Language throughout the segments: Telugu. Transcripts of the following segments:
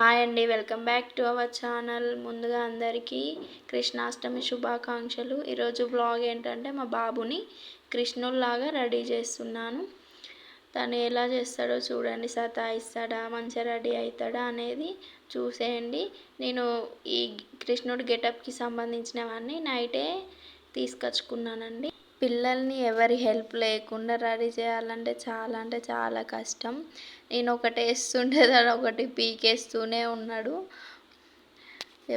హాయ్ అండి, welcome back to our channel. ముందుగా అందరికీ కృష్ణాష్టమి శుభాకాంక్షలు. ఈరోజు బ్లాగ్ ఏంటంటే మా బాబుని కృష్ణుల్లాగా రెడీ చేస్తున్నాను. తను ఎలా చేస్తాడో చూడండి. సతాయిస్తాడా, మంచిగా రెడీ అవుతాడా అనేది చూసేయండి. నేను ఈ కృష్ణుడి గెటప్కి సంబంధించినవన్నీ నైటే తీసుకొచ్చుకున్నానండి. పిల్లల్ని ఎవరి హెల్ప్ లేకుండా రెడీ చేయాలంటే చాలా కష్టం. నేను ఒకటి వేస్తుంటే తను ఒకటి పీకేస్తూనే ఉన్నాడు.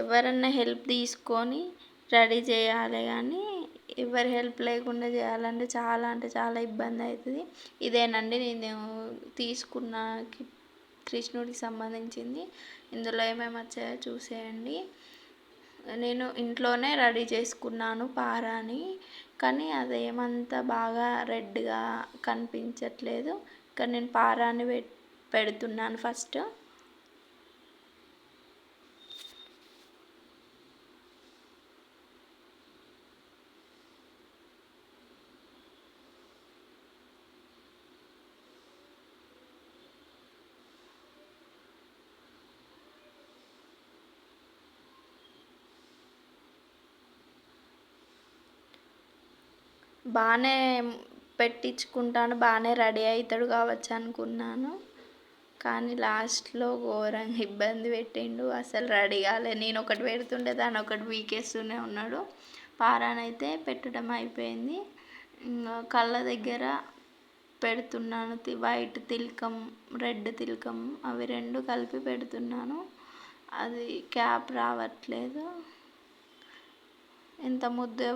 ఎవరన్నా హెల్ప్ తీసుకొని రెడీ చేయాలి, కానీ ఎవరి హెల్ప్ లేకుండా చేయాలంటే చాలా ఇబ్బంది అవుతుంది. ఇదేనండి నేను తీసుకున్న కృష్ణుడికి సంబంధించింది. ఇందులో ఏమేమి వచ్చాయో చూసేయండి. నేను ఇంట్లోనే రెడీ చేసుకున్నాను పారాని, కానీ అదేమంతా బాగా రెడ్గా కనిపించట్లేదు. ఇక్కడ నేను పారాని పెడుతున్నాను ఫస్ట్. బాగానే పెట్టించుకుంటాను, బాగానే రెడీ అవుతాడు కావచ్చు అనుకున్నాను, కానీ లాస్ట్లో ఘోరంగా ఇబ్బంది పెట్టిండు. అసలు రెడీ కాలే. నేను ఒకటి పెడుతుంటే దాన్ని ఒకటి వీకేస్తూనే ఉన్నాడు. పారానైతే పెట్టడం అయిపోయింది. కళ్ళ దగ్గర పెడుతున్నాను. వైట్ తిలకం, రెడ్ తిలకం, అవి రెండు కలిపి పెడుతున్నాను. అది క్యాప్ రావట్లేదు. ఎంత ముద్దుగా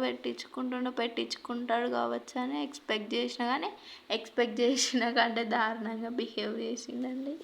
పెట్టించుకుంటాడు కావచ్చు అని ఎక్స్పెక్ట్ చేసిన, కానీ ఎక్స్పెక్ట్ చేసిన కంటే దారుణంగా బిహేవ్ చేసిండండి.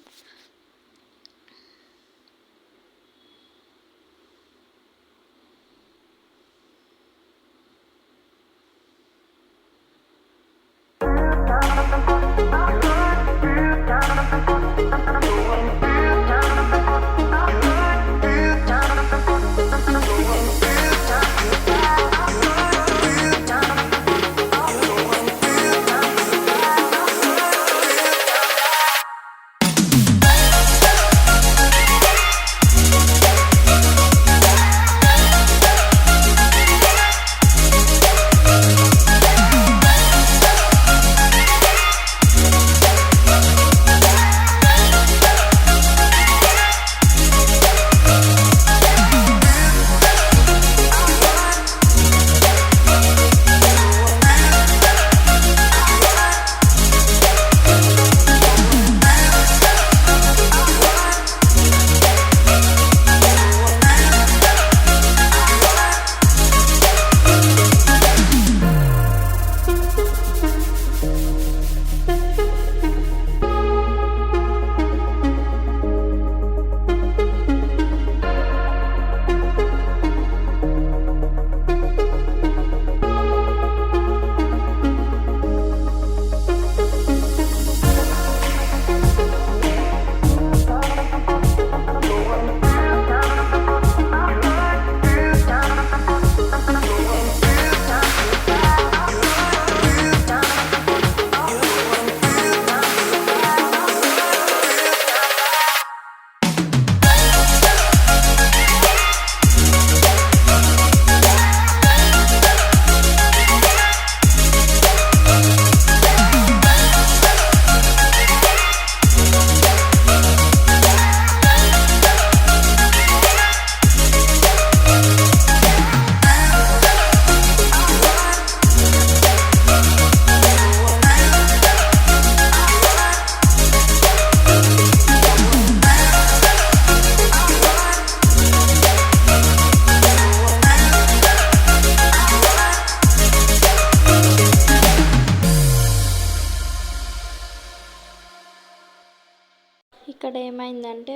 ఇక్కడ ఏమైందంటే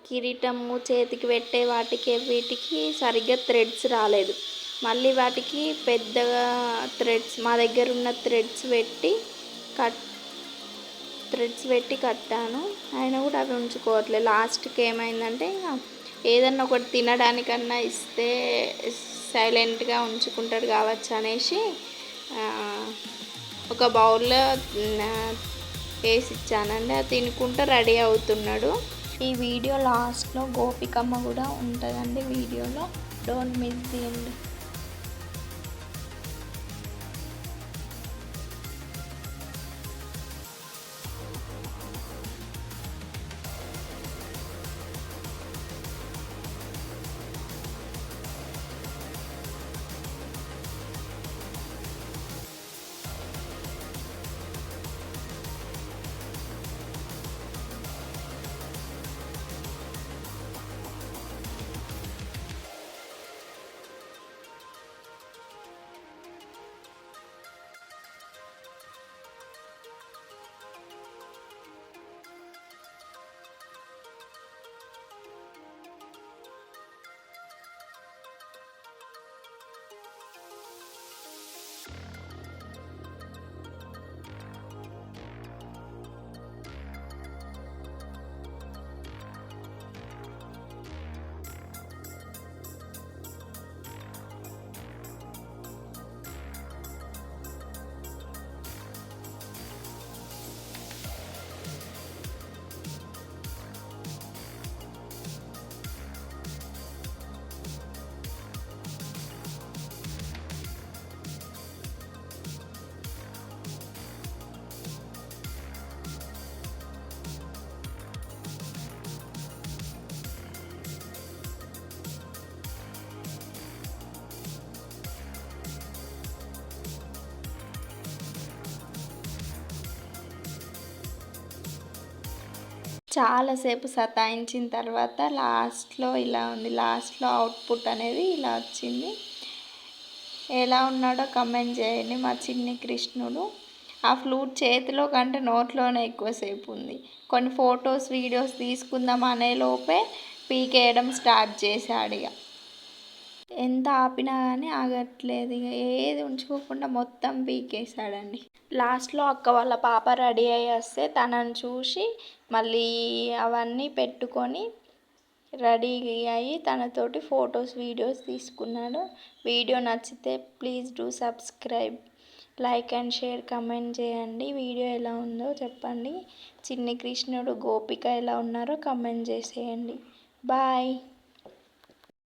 కిరీటము చేతికి పెట్టే వీటికి సరిగ్గా థ్రెడ్స్ రాలేదు. మళ్ళీ వాటికి పెద్దగా థ్రెడ్స్, మా దగ్గర ఉన్న థ్రెడ్స్ పెట్టి కట్టాను. అయినా కూడా అవి ఉంచుకోవట్లేదు. లాస్ట్కి ఏమైందంటే ఏదన్నా ఒకటి తినడానికన్నా ఇస్తే సైలెంట్గా ఉంచుకుంటాడు కావచ్చు అనేసి ఒక బౌల్లో వేసి ఇచ్చానండి. అది తినుకుంటూ రెడీ అవుతున్నాడు. ఈ వీడియో లాస్ట్లో గోపికమ్మ కూడా ఉంటుందండి వీడియోలో, డోంట్ మిస్ ది ఎండ్. చాలాసేపు సతాయించిన తర్వాత లాస్ట్లో ఇలా ఉంది. లాస్ట్లో అవుట్పుట్ అనేది ఇలా వచ్చింది. ఎలా ఉన్నాడో కమెంట్ చేయండి మా చిన్ని కృష్ణుడు. ఆ ఫ్లూట్ చేతిలో కంటే నోట్లోనే ఎక్కువసేపు ఉంది. కొన్ని ఫొటోస్ వీడియోస్ తీసుకుందాం అనే లోపే పీకేయడం స్టార్ట్ చేశాడు. ఇక ఎంత ఆపినా కానీ ఆగట్లేదు. ఇక ఏది ఉంచుకోకుండా మొత్తం పీకేశాడండి. లాస్ట్లో అక్క వాళ్ళ పాప రెడీ అయ్యి వస్తే తనని చూసి మళ్ళీ అవన్నీ పెట్టుకొని రెడీ అయ్యి తనతోటి ఫొటోస్ వీడియోస్ తీసుకున్నాడు. వీడియో నచ్చితే please do subscribe, like and share, comment చేయండి. వీడియో ఎలా ఉందో చెప్పండి. చిన్ని కృష్ణుడు గోపిక ఎలా ఉన్నారో కమెంట్ చేసేయండి. బాయ్.